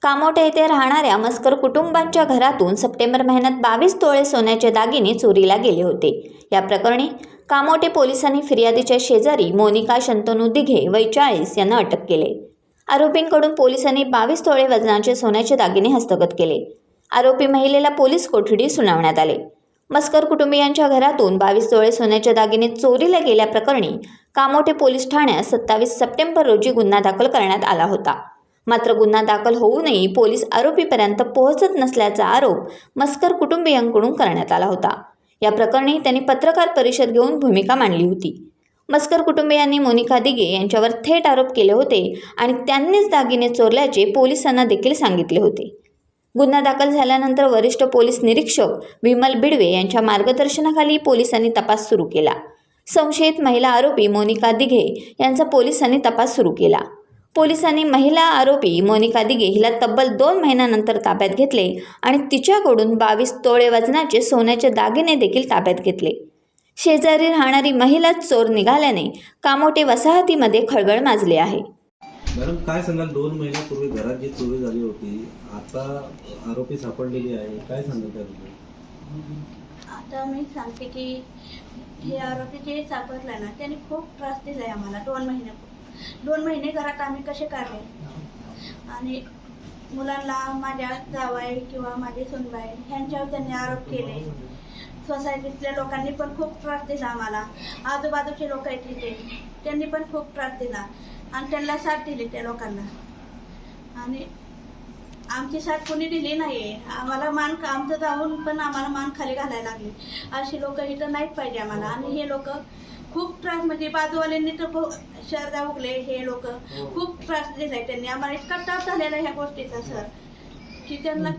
कामोठे येथे राहणाऱ्या मस्कर कुटुंबांच्या घरातून सप्टेंबर महिन्यात 22 तोळे सोन्याचे दागिने चोरीला गेले होते। या प्रकरणी कामोठे पोलिसांनी फिर्यादीच्या शेजारी मोनिका शंतनू दिघे वय 40 यांना अटक केले। आरोपींकडून पोलिसांनी 22 तोळे वजनाचे सोन्याचे दागिने हस्तगत केले। आरोपी महिलेला पोलीस कोठडी सुनावण्यात आले। मस्कर कुटुंबियांच्या घरातून 22 तोळे सोन्याचे दागिने चोरीला गेल्याप्रकरणी कामोठे पोलीस ठाण्यात 27 सप्टेंबर रोजी गुन्हा दाखल करण्यात आला होता। मात्र गुन्हा दाखल होऊनही पोलीस आरोपीपर्यंत पोहोचत नसल्याचा आरोप मस्कर कुटुंबियांकडून करण्यात आला होता। या प्रकरणी त्यांनी पत्रकार परिषद घेऊन भूमिका मांडली होती। मस्कर कुटुंबियांनी मोनिका दिघे यांच्यावर थेट आरोप केले होते आणि त्यांनीच दागिने चोरल्याचे पोलिसांना देखील सांगितले होते। गुन्हा दाखल झाल्यानंतर वरिष्ठ पोलीस निरीक्षक विमल बिडवे यांच्या मार्गदर्शनाखाली पोलिसांनी तपास सुरू केला। संशयित महिला आरोपी मोनिका दिघे यांचा पोलिसांनी तपास सुरू केला। पोलिसांनी महिला आरोपी मोनिका दिघे हिला तब्बल 2 महिन्यानंतर ताब्यात घेतले आणि तिच्याकडून 22 तोळे वजनाचे सोन्याचे दागिने देखील ताब्यात घेतले। शेजारी राहणारी महिलाच चोर निघाल्याने कामोठे वसाहतीमध्ये खळबळ माजली आहे। मॅडम काय सांगाल, 2 महिन्यापूर्वी घरात जी चोरी झाली होती, आता आरोपी सापडलेली आहे, काय सांगाल त्याबद्दल? आता मी सांगते की हे आरोपी जे सापडला ना त्याने खूप त्रास दिलाय आम्हाला। 2 महिने घरात आम्ही कसे काढले आणि मुलांना माझ्या जावाई किंवा माझे सुनबाई ह्यांच्यावर त्यांनी आरोप केले। सोसायटीतल्या लोकांनी पण खूप त्रास दिला आम्हाला। आजूबाजूचे लोक आहेत तिथे त्यांनी पण खूप त्रास दिला आणि त्यांना साथ दिली त्या लोकांना आणि आमची साथ कोणी दिली नाही। आम्हाला आमचं जाऊन पण आम्हाला मान खाली घालायला लागली। अशी लोक इथं नाहीच पाहिजे आम्हाला। आणि हे लोक खूप त्रास म्हणजे बाजूवाल्यांनी तर शरदा उगले हे लोक खूप त्रास दिलाय त्यांनी आम्हाला। इतका ताप झालेला ह्या गोष्टीचा सर की त्यांना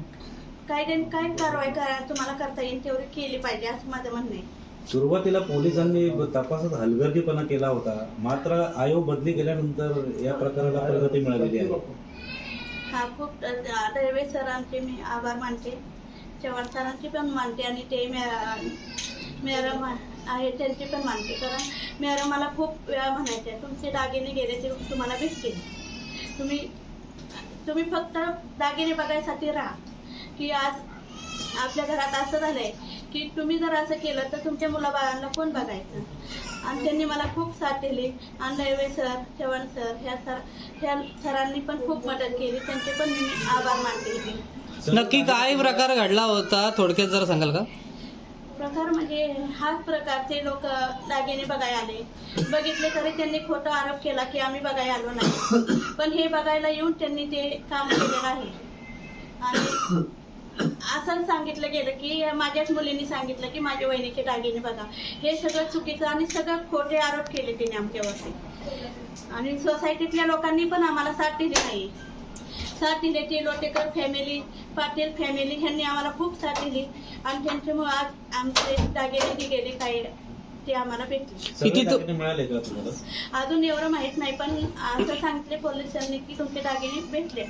काय कारवाई तुम्हाला करता येईल तेवढी केली पाहिजे असं माझं म्हणणं आहे। सुरुवातीला पोलिसांनी तपासात हलगर्जीपणा केला होता, मात्र आयोग बदली केल्यानंतर या प्रकाराला प्रगती मिळालेली आहे। हा खूप दळवे सरांचे मी आभार मानते, चव्हाण सरांचे पण मानते आणि ते मॅडम आहे त्यांचे पण मानते। कारण मॅडम मला खूप वेळा म्हणायचे तुमचे दागिने गेले ते तुम्हाला भेटतील, तुम्ही फक्त दागिने बघायसाठी राहा। की आज आपल्या घरात असं झालंय की तुम्ही जर असं केलं तर तुमच्या मुलाबाळांना कोण बघायचं। आणि त्यांनी मला खूप साथ दिली आणि दळवे सर, चव्हाण सर ह्या सरांनी पण खूप मदत केली, त्यांचे पण मी आभार मानते। नक्की काय प्रकार घडला होता थोडक्यात जरा सांगाल का? प्रकार म्हणजे हाच प्रकार, ते लोक दागिने बघायला आले, बघितले तरी त्यांनी खोटा आरोप केला की आम्ही बघायला आलो नाही, पण हे बघायला येऊन त्यांनी ते काम केलेलं आहे। आणि असं सांगितलं गेलं की माझ्याच मुलींनी सांगितलं की माझ्या वहिनीचे दागिने बघा, हे सगळं चुकीचं आणि सगळं खोटे आरोप केले त्यांनी आमच्यावरती। आणि सोसायटीतल्या लोकांनी पण आम्हाला साथ दिली नाही, साथ दिली ती लोटेकर फॅमिली, पाटील फॅमिली ह्यांनी आम्हाला खूप साथ दिली आणि त्यांच्यामुळे आज आमचे दागिने जे गेले काय ते आम्हाला भेटले। किती मिळाले का तुम्हाला? अजून एवढं माहित नाही, पण असं सांगितले पोलिसांनी की तुमचे दागिने भेटले।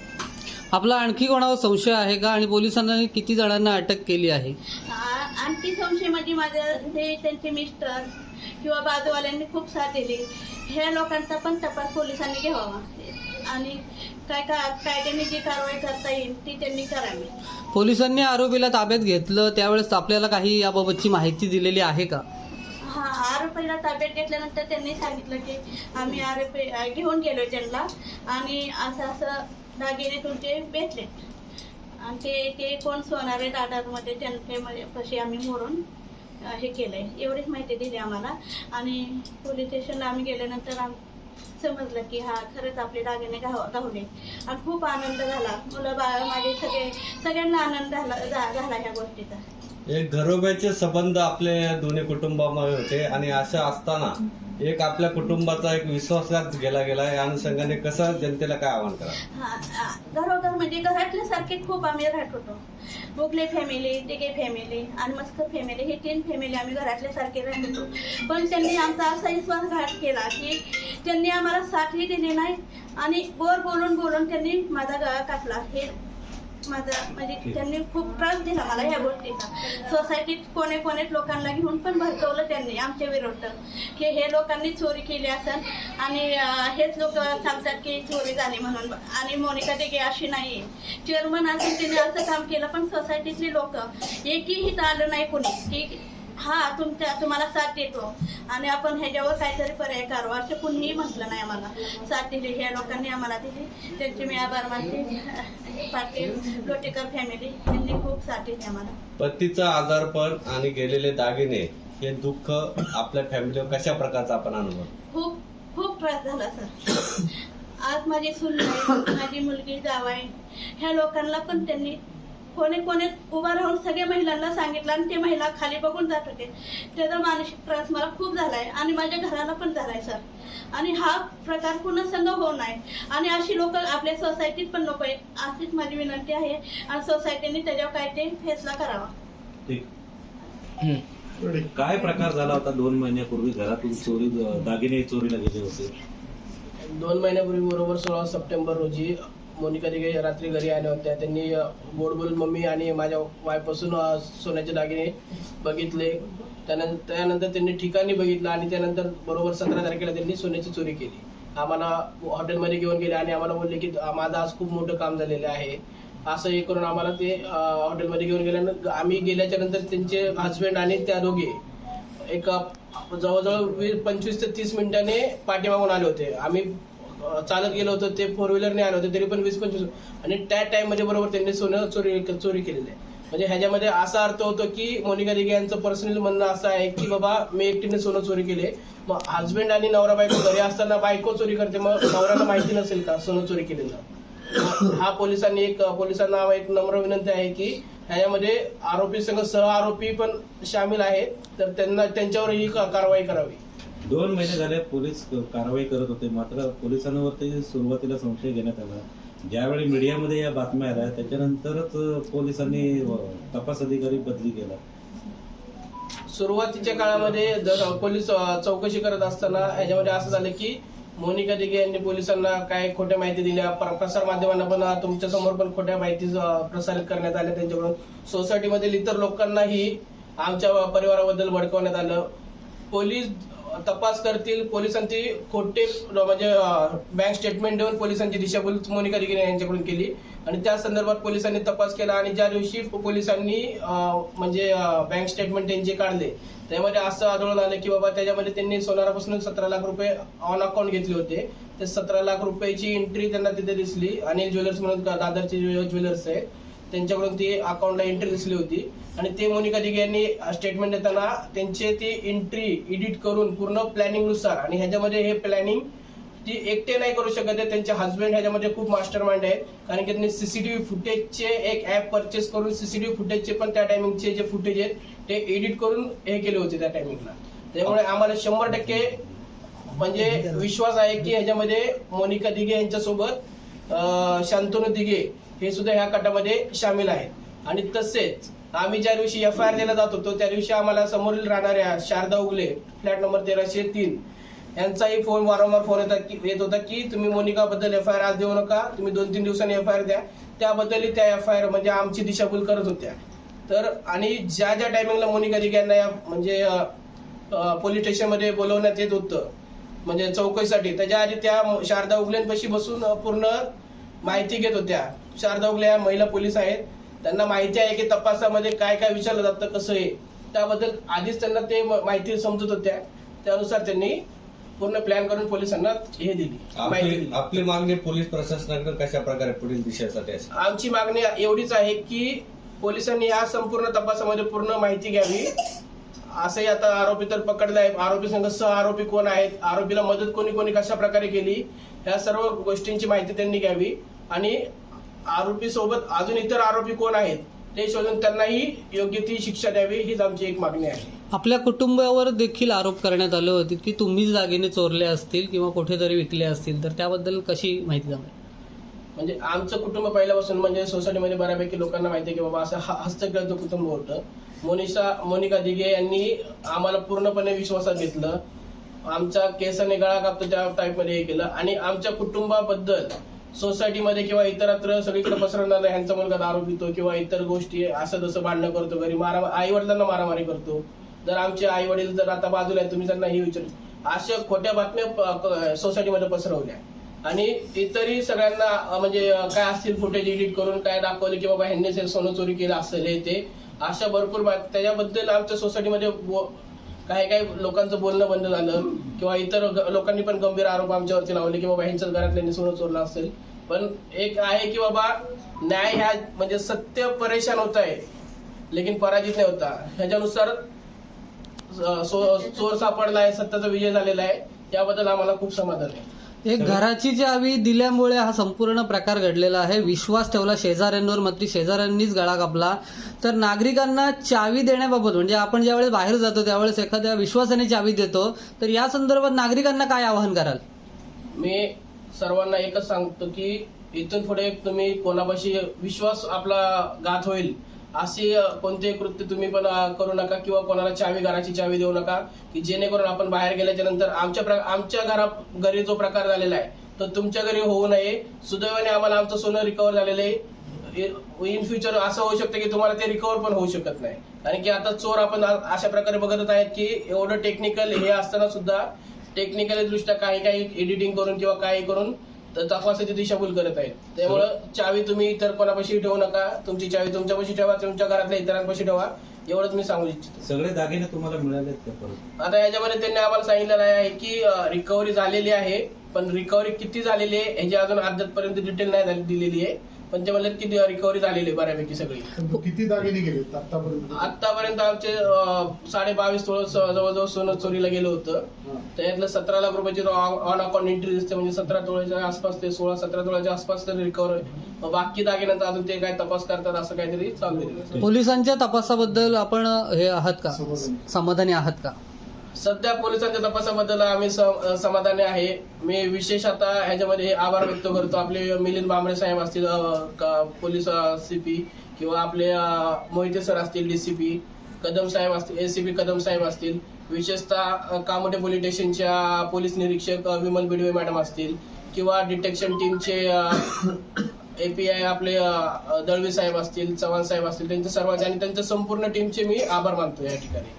आपला आणखी कोणावर संशय आहे का आणि पोलिसांनी किती जणांना अटक केली आहे? आणखी संशय म्हणजे माझं जे त्यांचे मिस्टर किंवा बाजूवाल्यांनी खूप साथ दिली, ह्या लोकांचा पण तपास पोलिसांनी घ्यावा आणि कायद्याने जी कारवाई करता येईल ती त्यांनी करावी। पोलिसांनी आरोपीला ताब्यात घेतलं त्यावेळेस आपल्याला काही याबाबतची माहिती दिलेली आहे का? हा, आरोपीला ताब्यात घेतल्यानंतर त्यांनी सांगितलं की आम्ही आरोपी घेऊन गेलो त्यांना आणि असं दागिने तुमचे भेटले आणि ते कोण सोनारे दादामध्ये त्यांच्यामध्ये कशी आम्ही मोडून हे केलंय, एवढीच माहिती दिली आम्हाला। आणि पोलीस स्टेशनला आम्ही गेल्यानंतर समजलं की हा खरंच आपले दागिने गावले आणि खूप आनंद झाला। मुलं बाळ माझे सगळ्यांना आनंद झाला ह्या गोष्टीचा। एक घरोब्याचे संबंध आपले दोन्ही कुटुंबामध्ये होते आणि असं असताना एक आपल्या कुटुंबाचा एक विश्वासघात गेला या अनुषंगाने कसं जनतेला काय आवाहन करा? घरोघर म्हणजे घरातल्या सारखे खूप आम्ही राहत होतो। मुगले फॅमिली, दिघे फॅमिली आणि मस्कर फॅमिली हे 3 फॅमिली आम्ही घरातल्या सारखे राहत होतो, पण त्यांनी आमचा असा विश्वासघात केला की त्यांनी आम्हाला साथही दिली नाही आणि बोलून त्यांनी माझा गळा कापला। हे माझा म्हणजे त्यांनी खूप त्रास दिला मला ह्या गोष्टीचा. सोसायटीत कोणेच लोकांना घेऊन पण भडकवलं त्यांनी आमच्या विरोधात की हे लोकांनी चोरी केली असेल आणि हेच लोक सांगतात की चोरी झाली म्हणून. आणि मोनिका दिघे अशी नाही, चेअरमन असून तिने असं काम केलं पण सोसायटीतली लोक एकही आलं नाही कोणी की हा तुम्हाला साथ देतो आणि आपण ह्याच्यावर काहीतरी पर्याय करावा असं कुणीही म्हटलं नाही. आम्हाला साथ दिली, ह्या लोकांनी आम्हाला दिली, त्यांची मी आभार मानते. पाटील लोटेकर फॅमिली यांनी खूप साथ दिली आम्हाला. पतीचं आजारपण आणि गेलेले दागिने हे दुःख आपल्या फॅमिलीवर कशा प्रकारचा आपण अनुभव? खूप त्रास झाला सर. आज माझी सून आहे, माझी मुलगी जावाई, ह्या लोकांना पण त्यांनी कोणी उभा राहून सगळ्या महिलांना सांगितलं आणि ते महिला खाली बघून जात होते. त्याचा मानसिक त्रास मला खूप झालाय आणि माझ्या घराला पण झालाय सर. आणि हा प्रकार पुन्हा संघ होऊ नये आणि अशी लोक आपल्या सोसायटीत पण नको आहेत, अशीच माझी विनंती आहे. आणि सोसायटीने त्याच्यावर काय ते फैसला करावा. ठीक. काय प्रकार झाला होता 2 महिन्यापूर्वी घरातून दागिने चोरीला गेले होते? 2 महिन्यापूर्वी बरोबर 16 सप्टेंबर रोजी मोनिका दिघे रात्री घरी आल्या होत्या. त्यांनी गोड बोलून मम्मी आणि माझ्या वाईपासून सोन्याचे दागिने बघितले. त्यानंतर त्यांनी ठिकाणी बघितलं आणि त्यानंतर बरोबर 17 तारखेला त्यांनी सोन्याची चोरी केली. आम्हाला हॉटेलमध्ये घेऊन गेले आणि आम्हाला बोलले की माझं आज खूप मोठं काम झालेलं आहे. असं हे करून आम्हाला ते हॉटेलमध्ये घेऊन गेल्यानंतर आम्ही गेल्याच्या नंतर त्यांचे हस्बंड आणि त्या दोघे एक जवळजवळ 25 ते 30 मिनिटांनी पाठीमागून आले होते. आम्ही चालत गेलो होतो, ते 4 व्हीलरने आले होते, तरी पण 20-25 आणि त्या टाइम मध्ये बरोबर त्यांनी सोनं चोरी केलेलं आहे. म्हणजे ह्याच्यामध्ये असा अर्थ होतो की मोनिका दिघे यांचं पर्सनल म्हणणं असं आहे की बाबा मी एकटीने सोनं चोरी केले. मग हस्बंड आणि नवरा बायको घरी असताना बायको चोरी करते, मग नवऱ्याला माहिती नसेल का सोनं चोरी केलेलं? हा पोलिसांना एक नम्र विनंती आहे की ह्याच्यामध्ये आरोपी संघ सह आरोपी पण सामील आहेत, तर त्यांच्यावरही कारवाई करावी. 2 महिने झाले पोलीस कारवाई करत होते, मात्र पोलिसांवरती सुरुवातीला संशय घेण्यात आला. ज्यावेळी मीडियामध्ये या बातम्या आल्या त्याच्यानंतरच पोलिसांनी तपास अधिकारी बदली केला. सुरुवातीच्या काळामध्ये जर पोलीस चौकशी करत असताना ह्याच्यामध्ये असं झालं की मोनिका दिघे यांनी पोलिसांना काय खोट्या माहिती दिल्या, प्रसार माध्यमांना पण तुमच्या समोर पण खोट्या माहिती प्रसारित करण्यात आल्या त्यांच्याकडून. सोसायटीमधील इतर लोकांनाही आमच्या परिवाराबद्दल भडकवण्यात आलं. पोलीस तपास करतील, पोलिसांची खोटे म्हणजे बँक स्टेटमेंट देऊन पोलिसांची दिशाभूल मोनिका दिघे यांच्याकडून केली आणि त्या संदर्भात पोलिसांनी तपास केला. आणि ज्या दिवशी पोलिसांनी म्हणजे बँक स्टेटमेंट त्यांचे काढले त्यामध्ये असं आढळून आलं की बाबा त्याच्यामध्ये त्यांनी सोनारापासून 17 लाख रुपये ऑन अकाउंट घेतले होते. ते 17 लाख रुपयाची एंट्री त्यांना तिथे दिसली. अनिल ज्वेलर्स म्हणून दादरचे ज्वेलर्स आहेत, त्यांच्याकडून ती अकाउंटला एंट्री दिसली होती आणि ते मोनिका दिघे यांनी स्टेटमेंट देताना त्यांचे ती एंट्री एडिट करून पूर्ण प्लॅनिंग नुसार, आणि ह्याच्यामध्ये हे प्लॅनिंग ती एकटे नाही करू शकत आहे, त्यांचे हस्बंड ह्याच्यामध्ये खूप मास्टर माइंड आहे. कारण की त्यांनी सीसीटीव्ही फुटेजचे एक ऍप परचेस करून सीसीटीव्ही फुटेजचे पण त्या टायमिंगचे जे फुटेज आहेत ते एडिट करून हे केले होते त्या टायमिंगला. त्यामुळे आम्हाला 100% म्हणजे विश्वास आहे की ह्याच्यामध्ये मोनिका दिघे यांच्यासोबत शांतनू दिघे हे सुद्धा ह्या कटामध्ये सामील आहेत. आणि तसेच आम्ही ज्या दिवशी FIR द्यायला जात होतो त्या दिवशी आम्हाला समोरील राहणाऱ्या शारदा उगले फ्लॅट नंबर 1303 यांचाही फोन वारंवार फोन येत होता की तुम्ही मोनिका बद्दल FIR आज देऊ नका, तुम्ही 2-3 दिवसांनी FIR द्या. त्याबद्दलही त्या FIR म्हणजे आमची दिशाभूल करत होत्या. तर आणि ज्या टायमिंगला मोनिका दिघे यांना म्हणजे पोलीस स्टेशनमध्ये बोलवण्यात येत होतं म्हणजे चौकशीसाठी, त्याच्या आधी त्या शारदा उगलेंपाशी बसून पूर्ण माहिती घेत होत्या. शारदा उगले या महिला पोलीस आहेत, त्यांना माहिती आहे की तपासामध्ये काय काय विचारलं जातं कसं आहे, त्याबद्दल आधीच त्यांना ते माहिती समजत होत्या. त्यानुसार त्यांनी पूर्ण प्लॅन करून पोलिसांना हे दिली माहिती दिली. आपली मागणी पोलीस प्रशासनाकडे कशा प्रकारे पुढील दिशेसाठी? आमची मागणी एवढीच आहे की पोलिसांनी या संपूर्ण तपासामध्ये पूर्ण माहिती घ्यावी. असंही आता आरोपी तर पकडला आहे, आरोपी संघ सह आरोपी कोण आहेत, आरोपीला मदत कोणी कशा प्रकारे केली, ह्या सर्व गोष्टींची माहिती त्यांनी घ्यावी. आणि आरोपी सोबत अजून इतर आरोपी कोण आहेत ते शोधून त्यांनाही योग्य ती शिक्षा द्यावी, हीच आमची एक मागणी आहे. आपल्या कुटुंबावर देखील आरोप करण्यात आले होते की तुम्हीच दागिने चोरले असतील किंवा कुठेतरी विकले असतील, तर त्याबद्दल कशी माहिती सांगा? म्हणजे आमचं कुटुंब पहिल्यापासून म्हणजे सोसायटीमध्ये बऱ्यापैकी लोकांना माहिती आहे की बाबा असं हस्तगत कुटुंब होतं. मोनिका दिघे यांनी आम्हाला पूर्णपणे विश्वासात घेतलं, आमचा केसाने गळा कापतो त्या टाईपमध्ये हे केलं आणि आमच्या कुटुंबाबद्दल सोसायटीमध्ये किंवा इतरत्र सगळीकडे पसरवणार नाही, ह्यांचा मुलगा दारू पितो किंवा इतर गोष्टी असं तसं भांडणं करतो, घरी आई वडिलांना मारामारी करतो. जर आमचे आई वडील जर आता बाजूला आहेत, तुम्ही त्यांना हे विचारू, अशा खोट्या बातम्या सोसायटीमध्ये पसरवल्या आणि इतरही सगळ्यांना म्हणजे काय असतील फुटेज एडिट करून काय दाखवले की बाबा ह्यांनी सोनं चोरी केलं असेल हे ते, अशा भरपूर त्याच्याबद्दल आमच्या सोसायटीमध्ये काही लोकांचं बोलणं बंद झालं किंवा इतर लोकांनी पण गंभीर आरोप आमच्यावरती लावले की बाबा ह्यांच्याच घरातल्यांनी सोनं चोरलं असेल. पण एक आहे की बाबा न्याय ह्या म्हणजे सत्य परेशान होत आहे लेकिन पराजित नाही होता, ह्याच्यानुसार चोर सापडलाय, सत्याचा विजय झालेला आहे, याबद्दल आम्हाला खूप समाधान आहे. एक घराची चावी दिल्यामुळे हा संपूर्ण प्रकार घडलेला आहे. विश्वास ठेवला शेजाऱ्यांवर, मात्र शेजाऱ्यांनीच गळा कापला. तर नागरिकांना चावी देण्याबाबत म्हणजे आपण ज्यावेळेस बाहेर जातो त्यावेळेस एखाद्या विश्वासाने चावी देतो, तर या संदर्भात नागरिकांना काय आवाहन कराल? मी सर्वांना एकच सांगतो की इथून पुढे तुम्ही कोणापाशी विश्वास आपला घात होईल असे कोणतेही कृत्य तुम्ही पण करू नका किंवा कोणाला घराची चावी देऊ नका की जेणेकरून आपण बाहेर गेल्याच्या नंतर आमच्या घरी जो प्रकार झालेला आहे तो तुमच्या घरी होऊ नये. सुदैवाने आम्हाला आमचं सोनं रिकव्हर झालेलं आहे. इन फ्युचर असं होऊ शकतं की तुम्हाला ते रिकव्हर पण होऊ शकत नाही, कारण की आता चोर आपण अशा प्रकारे बघतच आहेत की एवढं टेक्निकल हे असताना सुद्धा टेक्निकली दृष्ट्या काही एडिटिंग करून किंवा काही करून तपासाची दिशाभूल करत आहेत. त्यामुळं चावी तुम्ही इतर कोणापाशी ठेवू नका, तुमची चावी तुमच्यापाशी ठेवा, तुमच्या घरातल्या इतरांपाशी ठेवा, एवढंच मी सांगू इच्छितो. सगळे दागिने तुम्हाला मिळालेत का परत? आता याच्यामध्ये त्यांनी आम्हाला सांगितलेलं आहे की रिकव्हरी झालेली आहे, पण रिकव्हरी किती झालेली आहे ह्याची अजून अद्यापर्यंत डिटेल नाही दिलेली आहे, पण ते म्हणले की रिकव्हरी झालेली आहे बऱ्यापैकी सगळी. किती दागिने गेले आतापर्यंत आमचे 22.5 तोळ जवळजवळ सोनं चोरीला गेलं होतं. त्यातलं 17 लाख रुपयाची ऑन अकाउंट एंट्री दिसते, म्हणजे 17 तोळ्याच्या आसपास ते 16-17 तोळ्याच्या आसपास तर रिकव्हर. बाकी दागिन्यांचा अजून ते काय तपास करतात असं काहीतरी चालू आहे. पोलिसांच्या तपासाबद्दल आपण हे आहात का, समाधानी आहात का? सध्या पोलिसांच्या तपासाबद्दल आम्ही समाधानी आहे. मी विशेष आता ह्याच्यामध्ये आभार व्यक्त करतो आपले मिलिंद बांबरे साहेब असतील पोलीस सीपी किंवा आपले मोहिते सर असतील डीसीपी, कदम साहेब असतील एसीपी कदम साहेब असतील, विशेषतः कामोठे पोलीस स्टेशनच्या पोलीस निरीक्षक विमल बिडवे मॅडम असतील किंवा डिटेक्शन टीमचे एपीआय आपले दळवी साहेब असतील, चव्हाण साहेब असतील, त्यांच्या सर्वांचे आणि त्यांच्या संपूर्ण टीमचे मी आभार मानतो या ठिकाणी.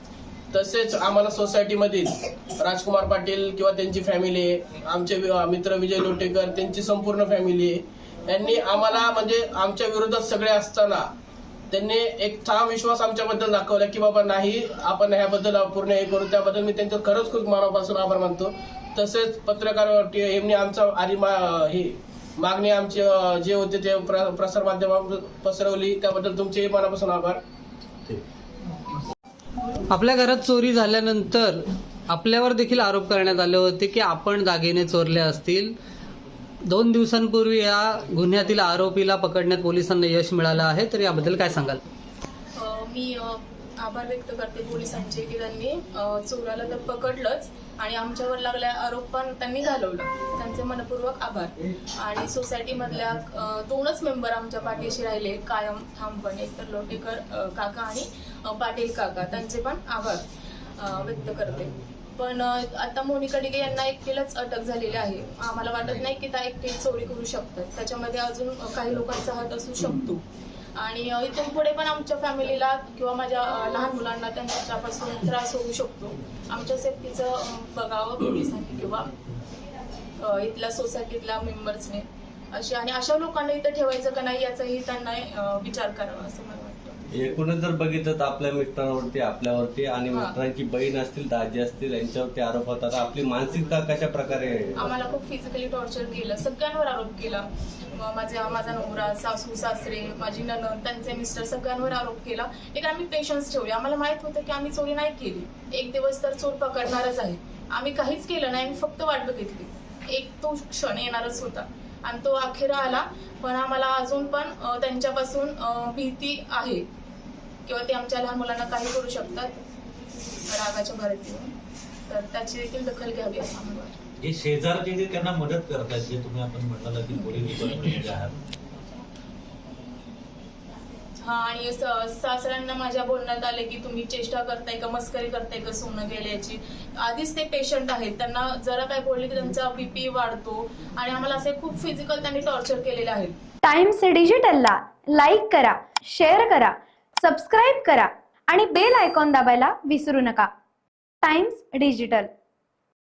तसेच आम्हाला सोसायटीमधील राजकुमार पाटील किंवा त्यांची फॅमिली आहे, आमचे मित्र विजय लोटेकर त्यांची संपूर्ण फॅमिली आहे, यांनी आम्हाला म्हणजे आमच्या विरोधात सगळे असताना त्यांनी एक ठाम विश्वास आमच्याबद्दल दाखवला की बाबा नाही आपण ह्याबद्दल पूर्ण हे करू. त्याबद्दल मी त्यांचं खरंच खूप मनापासून आभार मानतो. तसेच पत्रकार यांनी आमचा आधी ही मागणी आमचे जे होते ते प्रसार माध्यमात पसरवली, त्याबद्दल तुमचे मनापासून आभार. आपल्या घरात चोरी झाल्यानंतर आपल्यावर देखील आरोप करण्यात आले होते की आपण दागिने चोरले असतील. 2 दिवसांपूर्वी या गुन्ह्यातील आरोपीला पकडण्यात पोलिसांना यश मिळालं आहे, तर याबद्दल काय सांगाल? मी आभार व्यक्त करते पोलिसांचे की त्यांनी चोराला तर पकडलंच आणि आमच्यावर लागल्या आरोप पण त्यांनी घालवलं, त्यांचे मनपूर्वक आभार. आणि सोसायटीमधल्या 2च मेंबर आमच्या पाठीशी राहिले कायम ठामपणे, तर लोटेकर काका आणि पाटील काका, त्यांचे पण आभार व्यक्त करते. पण आता मोनिका डिगे यांना एकटीलाच अटक झालेली आहे. आम्हाला वाटत नाही की त्या एकटी चोरी करू शकतात, त्याच्यामध्ये अजून काही लोकांचा हात असू शकतो. आणि इथून पुढे पण आमच्या फॅमिलीला किंवा माझ्या लहान मुलांना त्यांच्यापासून त्रास होऊ शकतो. आमच्या सेफ्टीचं बघावं पोलिसांनी किंवा इथल्या सोसायटीतल्या मेंबर्सने आणि अशा लोकांना इथं ठेवायचं का नाही याचाही त्यांना विचार करावा असं मला वाटतं. एकूणच जर बघितलं तर आपल्या मिस्टरांवरती, आपल्यावरती आणि मिस्टरांची बहीण असतील, दाजी असतील, यांच्यावरती आरोप होतात. आपली मानसिकता कशा प्रकारे? आम्हाला खूप फिजिकली टॉर्चर केलं, सगळ्यांवर आरोप केला. माझा नवरा, सासू सासरे, माझी नणंद, त्यांचे मिस्टर, सगळ्यांवर आरोप केला. एक आम्ही पेशन्स ठेवले. आम्हाला माहित होतं की आम्ही चोरी नाही केली, एक दिवस तर चोर पकडणारच आहे. आम्ही काहीच केलं नाही, आम्ही फक्त वाट बघितली. एक तो क्षण येणारच होता आणि तो अखेर आला. पण आम्हाला अजून पण त्यांच्यापासून भीती आहे किंवा ते आमच्या लहान मुलांना काही करू शकतात रागाच्या भरतीवर, तर त्याची देखील दखल घ्यावी असं आम्हाला वाटतं. जे शेजारचे जे त्यांना मदत करतात, जे तुम्ही आपण म्हटलं की पोलीस डिपार्टमेंटचे आहात, हा, आणि सासऱ्यांना माझ्या बोलण्यात आले की तुम्ही चेष्टा करताय का, मस्करी करताय का सोनं गेल्याची. आधीच ते पेशंट आहेत, त्यांना जरा काय बोलले की त्यांचा बीपी वाढतो आणि आम्हाला असे खूप फिजिकल त्यांनी टॉर्चर केलेले आहेत. टाइम्स डिजिटलला लाईक करा, शेअर करा, सबस्क्राईब करा आणि बेल आयकॉन दाबायला विसरू नका. Times digital.